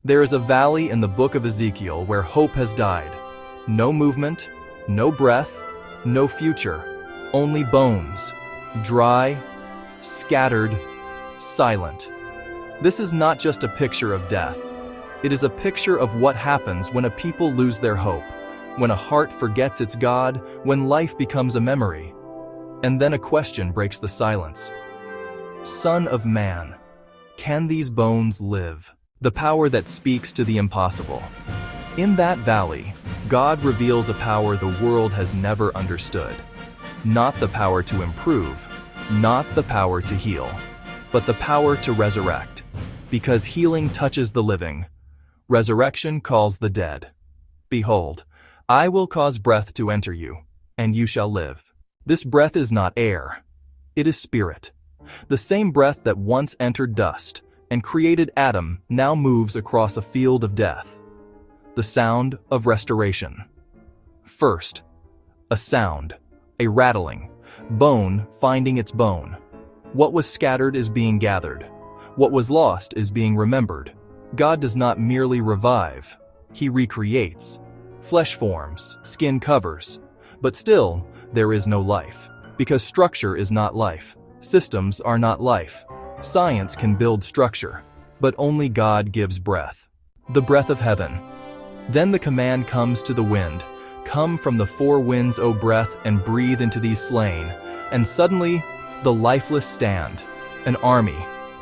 There is a valley in the book of Ezekiel where hope has died. No movement, no breath, no future, only bones, dry, scattered, silent. This is not just a picture of death. It is a picture of what happens when a people lose their hope, when a heart forgets its God, when life becomes a memory. And then a question breaks the silence. Son of man, can these bones live? The power that speaks to the impossible. In that valley, God reveals a power the world has never understood. Not the power to improve, not the power to heal, but the power to resurrect. Because healing touches the living, resurrection calls the dead. Behold, I will cause breath to enter you, and you shall live. This breath is not air, it is spirit. The same breath that once entered dust and created Adam now moves across a field of death. The sound of restoration. First, a sound, a rattling, bone finding its bone. What was scattered is being gathered. What was lost is being remembered. God does not merely revive, He recreates. Flesh forms, skin covers, but still, there is no life. Because structure is not life. Systems are not life. Science can build structure, but only God gives breath. The breath of heaven. Then the command comes to the wind, "Come from the four winds, O breath, and breathe into these slain." And suddenly, the lifeless stand, an army,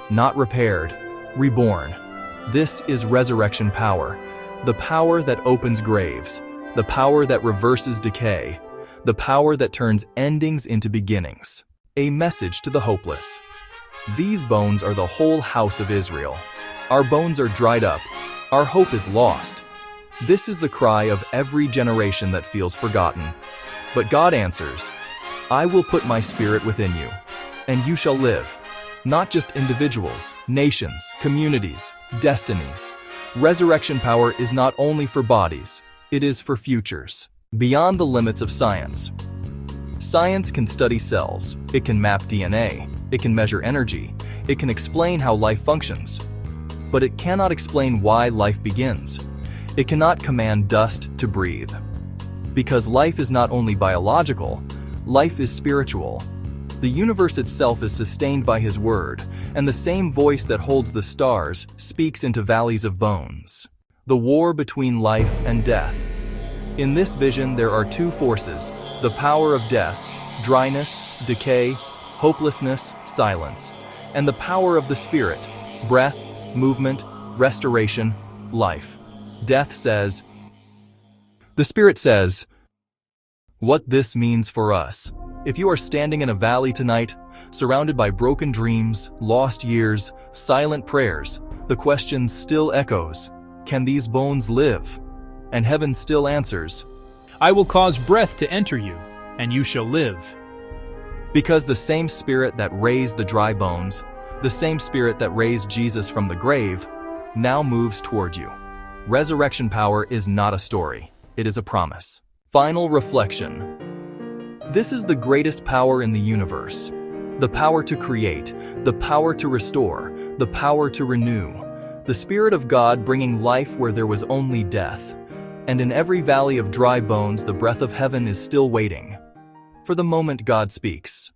not repaired, reborn. This is resurrection power, the power that opens graves, the power that reverses decay, the power that turns endings into beginnings. A message to the hopeless. These bones are the whole house of Israel. Our bones are dried up. Our hope is lost. This is the cry of every generation that feels forgotten. But God answers, "I will put my spirit within you, and you shall live." Not just individuals, nations, communities, destinies. Resurrection power is not only for bodies, it is for futures. Beyond the limits of science. Science can study cells, it can map DNA, it can measure energy, it can explain how life functions. But it cannot explain why life begins. It cannot command dust to breathe. Because life is not only biological, life is spiritual. The universe itself is sustained by His word, and the same voice that holds the stars speaks into valleys of bones. The war between life and death. In this vision there are two forces, the power of death, dryness, decay, hopelessness, silence, and the power of the spirit, breath, movement, restoration, life. Death says, the spirit says, what this means for us. If you are standing in a valley tonight, surrounded by broken dreams, lost years, silent prayers, the question still echoes, can these bones live? And heaven still answers, I will cause breath to enter you, and you shall live. Because the same spirit that raised the dry bones, the same spirit that raised Jesus from the grave, now moves toward you. Resurrection power is not a story, it is a promise. Final reflection. This is the greatest power in the universe. The power to create, the power to restore, the power to renew. The Spirit of God bringing life where there was only death. And in every valley of dry bones, the breath of heaven is still waiting for the moment God speaks.